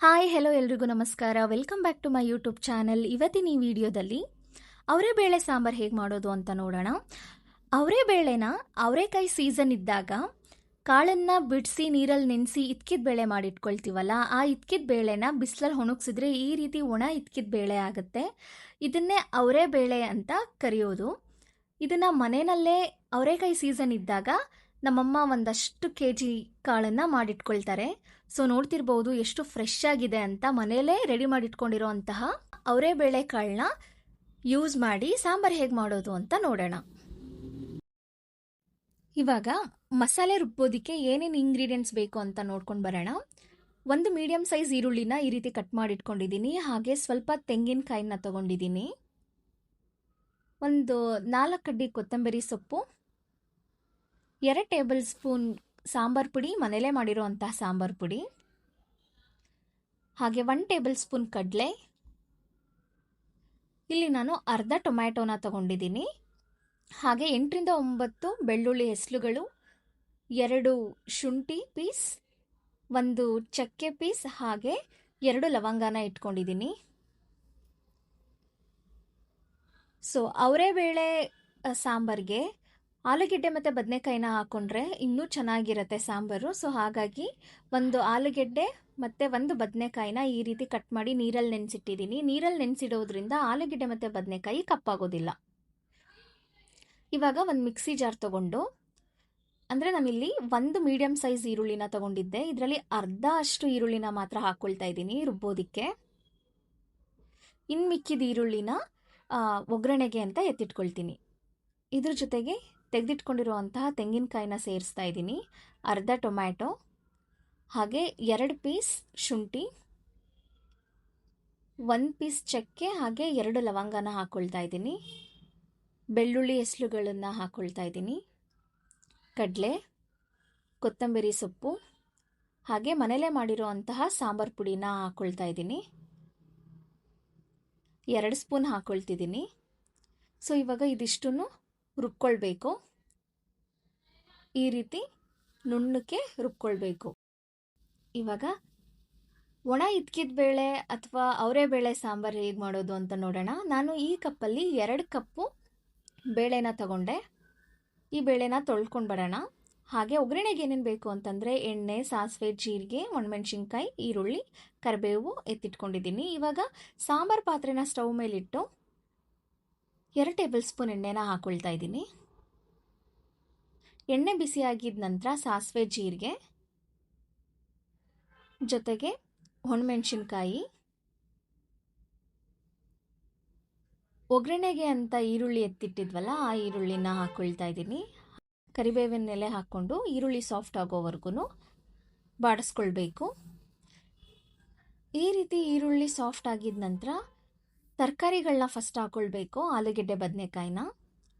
Hi hello ಎಲ್ರಿಗೂ ನಮಸ್ಕಾರ. Welcome back to my YouTube channel. ಇವತ್ತಿನ ಈ ವಿಡಿಯೋದಲ್ಲಿ ಅವರೆಬೇಳೆ ಸಾಂಬಾರು ಹೇಗೆ ಮಾಡೋದು ಅಂತ ನೋಡೋಣ. ಅವರೆಬೇಳೆನ ಅವರೆಕಾಯಿ ಸೀಸನ್ ಇದ್ದಾಗ ಕಾಳನ್ನು ಬಿಡಿಸಿ ನೀರಲ್ಲಿ ನೆನೆಸಿ ಇದ್ಕಿದ ಬೇಳೆ ಮಾಡಿಟ್ಕೊಳ್ತೀವಲ್ಲ, ಆ ಇದ್ಕಿದ ಬೇಳೆನ ಬಿಸಿಲಲ್ಲಿ ಒಣಗಿಸಿದ್ರೆ ಈ ರೀತಿ ಒಣ ಇದ್ಕಿದ ಬೇಳೆ ಆಗುತ್ತೆ. ಇದನ್ನೇ ಅವರೆಬೇಳೆ ಅಂತ ಕರೆಯೋದು. ಇದನ್ನು ಮನೆಯಲ್ಲೇ ಅವರೆಕಾಯಿ ಸೀಸನ್ ಇದ್ದಾಗ ನಮ್ಮಮ್ಮ ಒಂದಷ್ಟು ಕೆಜಿ ಕಾಳನ್ನು ಮಾಡಿಟ್ಕೊಳ್ತಾರೆ. ಸೊ ನೋಡ್ತಿರ್ಬೋದು ಎಷ್ಟು ಫ್ರೆಶ್ ಆಗಿದೆ ಅಂತ. ಮನೆಯಲ್ಲೇ ರೆಡಿ ಮಾಡಿಟ್ಕೊಂಡಿರೋ ಅಂತಹ ಅವರೆಬೇಳೆ ಕಾಳನ್ನ ಯೂಸ್ ಮಾಡಿ ಸಾಂಬಾರು ಹೇಗೆ ಮಾಡೋದು ಅಂತ ನೋಡೋಣ. ಇವಾಗ ಮಸಾಲೆ ರುಬ್ಬೋದಕ್ಕೆ ಏನೇನು ಇಂಗ್ರೀಡಿಯೆಂಟ್ಸ್ ಬೇಕು ಅಂತ ನೋಡ್ಕೊಂಡು ಬರೋಣ. ಒಂದು ಮೀಡಿಯಂ ಸೈಜ್ ಈರುಳ್ಳಿನ ಈ ರೀತಿ ಕಟ್ ಮಾಡಿಟ್ಕೊಂಡಿದ್ದೀನಿ. ಹಾಗೆ ಸ್ವಲ್ಪ ತೆಂಗಿನಕಾಯಿನ ತಗೊಂಡಿದ್ದೀನಿ. ಒಂದು 4 ಕಡ್ಡಿ ಕೊತ್ತಂಬರಿ ಸೊಪ್ಪು, 2 ಟೇಬಲ್ ಸ್ಪೂನ್ ಸಾಂಬಾರ್ ಪುಡಿ, ಮನೇಲೇ ಮಾಡಿರೋ ಅಂತಹ ಸಾಂಬಾರ್ ಪುಡಿ, ಹಾಗೆ 1 ಟೇಬಲ್ ಸ್ಪೂನ್ ಕಡಲೆ. ಇಲ್ಲಿ ನಾನು ಅರ್ಧ ಟೊಮ್ಯಾಟೋನ ತಗೊಂಡಿದ್ದೀನಿ. ಹಾಗೆ 8 ರಿಂದ 9 ಬೆಳ್ಳುಳ್ಳಿ ಹೆಸರುಗಳು, 2 ಶುಂಠಿ ಪೀಸ್, 1 ಚಕ್ಕೆ ಪೀಸ್, ಹಾಗೆ 2 ಲವಂಗನ ಇಟ್ಕೊಂಡಿದ್ದೀನಿ. ಸೊ ಅವರೆಬೇಳೆ ಸಾಂಬಾರಿಗೆ ಆಲೂಗೆಡ್ಡೆ ಮತ್ತು ಬದನೆಕಾಯಿನ ಹಾಕ್ಕೊಂಡ್ರೆ ಇನ್ನೂ ಚೆನ್ನಾಗಿರುತ್ತೆ ಸಾಂಬಾರು. ಸೊ ಹಾಗಾಗಿ 1 ಆಲೂಗೆಡ್ಡೆ ಮತ್ತು 1 ಬದನೆಕಾಯಿನ ಈ ರೀತಿ ಕಟ್ ಮಾಡಿ ನೀರಲ್ಲಿ ನೆನೆಸಿಟ್ಟಿದ್ದೀನಿ. ನೀರಲ್ಲಿ ನೆನೆಸಿಡೋದ್ರಿಂದ ಆಲೂಗೆಡ್ಡೆ ಮತ್ತು ಬದನೆಕಾಯಿ ಕಪ್ಪಾಗೋದಿಲ್ಲ. ಇವಾಗ ಒಂದು ಮಿಕ್ಸಿ ಜಾರ್ ತೊಗೊಂಡು, ಅಂದರೆ ನಾನಿಲ್ಲಿ 1 ಮೀಡಿಯಮ್ ಸೈಜ್ ಈರುಳ್ಳಿನ ತೊಗೊಂಡಿದ್ದೆ. ಇದರಲ್ಲಿ ಅರ್ಧ ಅಷ್ಟು ಈರುಳ್ಳಿನ ಮಾತ್ರ ಹಾಕ್ಕೊಳ್ತಾ ಇದ್ದೀನಿ ರುಬ್ಬೋದಕ್ಕೆ. ಇನ್ನು ಮಿಕ್ಕಿದ ಈರುಳ್ಳಿನ ಒಗ್ಗರಣೆಗೆ ಅಂತ ಎತ್ತಿಟ್ಕೊಳ್ತೀನಿ. ಇದ್ರ ಜೊತೆಗೆ ತೆಗೆದಿಟ್ಕೊಂಡಿರುವಂತಹ ತೆಂಗಿನಕಾಯಿನ ಸೇರಿಸ್ತಾ ಇದ್ದೀನಿ, ಅರ್ಧ ಟೊಮ್ಯಾಟೊ, ಹಾಗೆ 2 ಪೀಸ್ ಶುಂಠಿ, 1 ಪೀಸ್ ಚಕ್ಕೆ, ಹಾಗೆ 2 ಲವಂಗನ ಹಾಕ್ಕೊಳ್ತಾ ಇದ್ದೀನಿ. ಬೆಳ್ಳುಳ್ಳಿ ಹೆಸರುಗಳನ್ನು ಹಾಕ್ಕೊಳ್ತಾ ಇದ್ದೀನಿ, ಕಡಲೆ, ಕೊತ್ತಂಬರಿ ಸೊಪ್ಪು, ಹಾಗೆ ಮನೇಲೇ ಮಾಡಿರೋ ಅಂತಹ ಸಾಂಬಾರು ಪುಡಿನ ಹಾಕ್ಕೊಳ್ತಾ ಇದ್ದೀನಿ. 2 ಸ್ಪೂನ್ ಹಾಕ್ಕೊಳ್ತಿದ್ದೀನಿ. ಸೊ ಇವಾಗ ಇದಿಷ್ಟನ್ನು ರುಬ್ಕೊಳ್ಬೇಕು. ಈ ರೀತಿ ನುಣ್ಣಕ್ಕೆ ರುಬ್ಕೊಳ್ಬೇಕು. ಇವಾಗ ಒಣ ಇದ್ಕಿದ ಬೇಳೆ ಅಥವಾ ಅವರೆಬೇಳೆ ಸಾಂಬಾರು ಹೇಗೆ ಮಾಡೋದು ಅಂತ ನೋಡೋಣ. ನಾನು ಈ ಕಪ್ಪಲ್ಲಿ 2 ಕಪ್ಪು ಬೇಳೆನ ತಗೊಂಡೆ. ಈ ಬೇಳೆನ ತೊಳ್ಕೊಂಡು ಬರೋಣ. ಹಾಗೆ ಒಗ್ಗರಣೆಗೆ ಏನೇನು ಬೇಕು ಅಂತಂದರೆ ಎಣ್ಣೆ, ಸಾಸಿವೆ, ಜೀರಿಗೆ, ಒಣಮೆಣಸಿನ್ಕಾಯಿ, ಈರುಳ್ಳಿ, ಕರಿಬೇವು ಎತ್ತಿಟ್ಕೊಂಡಿದ್ದೀನಿ. ಇವಾಗ ಸಾಂಬಾರು ಪಾತ್ರೆನ ಸ್ಟವ್ ಮೇಲಿಟ್ಟು 2 ಟೇಬಲ್ ಸ್ಪೂನ್ ಎಣ್ಣೆನ ಹಾಕ್ಕೊಳ್ತಾ ಇದ್ದೀನಿ. ಎಣ್ಣೆ ಬಿಸಿಯಾಗಿದ್ದ ನಂತರ ಸಾಸಿವೆ, ಜೀರಿಗೆ ಜೊತೆಗೆ ಒಣಮೆಣಸಿನ್ಕಾಯಿ, ಒಗ್ಗರಣೆಗೆ ಅಂತ ಈರುಳ್ಳಿ ಎತ್ತಿಟ್ಟಿದ್ವಲ್ಲ ಆ ಈರುಳ್ಳಿನ ಹಾಕ್ಕೊಳ್ತಾ ಇದ್ದೀನಿ. ಕರಿಬೇವಿನ ಎಲೆ ಹಾಕ್ಕೊಂಡು ಈರುಳ್ಳಿ ಸಾಫ್ಟ್ ಆಗೋವರೆಗೂ ಬಾಡಿಸ್ಕೊಳ್ಬೇಕು. ಈ ರೀತಿ ಈರುಳ್ಳಿ ಸಾಫ್ಟ್ ಆಗಿದ ನಂತರ ತರಕಾರಿಗಳನ್ನ ಫಸ್ಟ್ ಹಾಕ್ಕೊಳ್ಬೇಕು. ಆಲೂಗೆಡ್ಡೆ, ಬದನೆಕಾಯಿನ,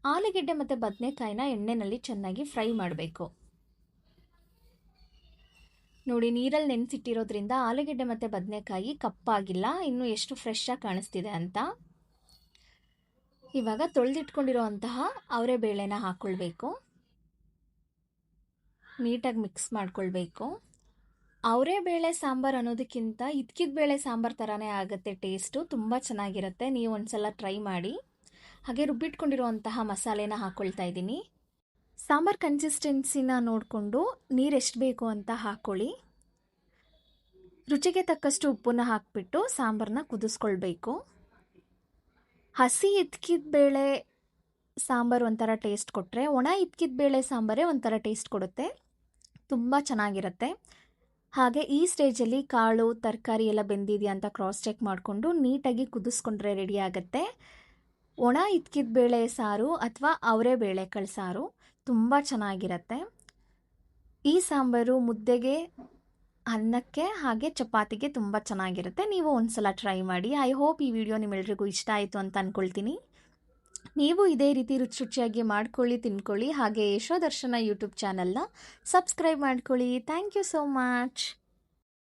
ಆಲೂಗೆಡ್ಡೆ ಮತ್ತು ಬದನೆಕಾಯಿನ ಎಣ್ಣೆಯಲ್ಲಿ ಚೆನ್ನಾಗಿ ಫ್ರೈ ಮಾಡಬೇಕು. ನೋಡಿ, ನೀರಲ್ಲಿ ನೆನೆಸಿಟ್ಟಿರೋದ್ರಿಂದ ಆಲೂಗೆಡ್ಡೆ ಮತ್ತು ಬದನೆಕಾಯಿ ಕಪ್ಪಾಗಿಲ್ಲ, ಇನ್ನೂ ಎಷ್ಟು ಫ್ರೆಶ್ ಆಗಿ ಕಾಣಿಸ್ತಿದೆ ಅಂತ. ಇವಾಗ ತೊಳೆದಿಟ್ಕೊಂಡಿರೋ ಅಂತಹ ಅವರೆಬೇಳೆನ ಹಾಕ್ಕೊಳ್ಬೇಕು. ನೀಟಾಗಿ ಮಿಕ್ಸ್ ಮಾಡ್ಕೊಳ್ಬೇಕು. ಅವರೆಬೇಳೆ ಸಾಂಬಾರು ಅನ್ನೋದಕ್ಕಿಂತ ಇದ್ಕಿದ ಬೇಳೆ ಸಾಂಬಾರು ಥರನೇ ಆಗುತ್ತೆ ಟೇಸ್ಟು, ತುಂಬ ಚೆನ್ನಾಗಿರುತ್ತೆ. ನೀವು ಒಂದ್ಸಲ ಟ್ರೈ ಮಾಡಿ. ಹಾಗೆ ರುಬ್ಬಿಟ್ಕೊಂಡಿರುವಂತಹ ಮಸಾಲೆನ ಹಾಕ್ಕೊಳ್ತಾ ಇದ್ದೀನಿ. ಸಾಂಬಾರು ಕನ್ಸಿಸ್ಟೆನ್ಸಿನ ನೋಡಿಕೊಂಡು ನೀರು ಎಷ್ಟು ಬೇಕು ಅಂತ ಹಾಕ್ಕೊಳ್ಳಿ. ರುಚಿಗೆ ತಕ್ಕಷ್ಟು ಉಪ್ಪನ್ನ ಹಾಕಿಬಿಟ್ಟು ಸಾಂಬಾರನ್ನ ಕುದಿಸ್ಕೊಳ್ಬೇಕು. ಹಸಿ ಇದ್ಕಿದ ಬೇಳೆ ಸಾಂಬಾರು ಒಂಥರ ಟೇಸ್ಟ್ ಕೊಟ್ಟರೆ, ಒಣ ಇದ್ಕಿದ ಬೇಳೆ ಸಾಂಬಾರೇ ಒಂಥರ ಟೇಸ್ಟ್ ಕೊಡುತ್ತೆ, ತುಂಬ ಚೆನ್ನಾಗಿರುತ್ತೆ. ಹಾಗೆ ಈ ಸ್ಟೇಜಲ್ಲಿ ಕಾಳು, ತರಕಾರಿ ಎಲ್ಲ ಬೆಂದಿದೆಯಾ ಅಂತ ಕ್ರಾಸ್ ಚೆಕ್ ಮಾಡಿಕೊಂಡು ನೀಟಾಗಿ ಕುದಿಸ್ಕೊಂಡ್ರೆ ರೆಡಿ ಆಗುತ್ತೆ ಒಣ ಇದ್ಕಿದ ಬೇಳೆ ಸಾರು ಅಥವಾ ಅವರೆಬೇಳೆ ಕಾಳು ಸಾರು. ತುಂಬ ಚೆನ್ನಾಗಿರುತ್ತೆ. ಈ ಸಾಂಬಾರು ಮುದ್ದೆಗೆ, ಅನ್ನಕ್ಕೆ, ಹಾಗೆ ಚಪಾತಿಗೆ ತುಂಬ ಚೆನ್ನಾಗಿರುತ್ತೆ. ನೀವು ಒಂದ್ಸಲ ಟ್ರೈ ಮಾಡಿ. ಐ ಹೋಪ್ ಈ ವಿಡಿಯೋ ನಿಮ್ಮೆಲ್ರಿಗೂ ಇಷ್ಟ ಆಯಿತು ಅಂತ ಅಂದ್ಕೊಳ್ತೀನಿ. ನೀವು ಇದೇ ರೀತಿ ರುಚಿಯಾಗಿ ಮಾಡ್ಕೊಳ್ಳಿ, ತಿನ್ಕೊಳ್ಳಿ. ಹಾಗೆ ಯಶೋದರ್ಶನ ಯೂಟ್ಯೂಬ್ ಚಾನಲ್ನ ಸಬ್ಸ್ಕ್ರೈಬ್ ಮಾಡ್ಕೊಳ್ಳಿ. Thank you so much.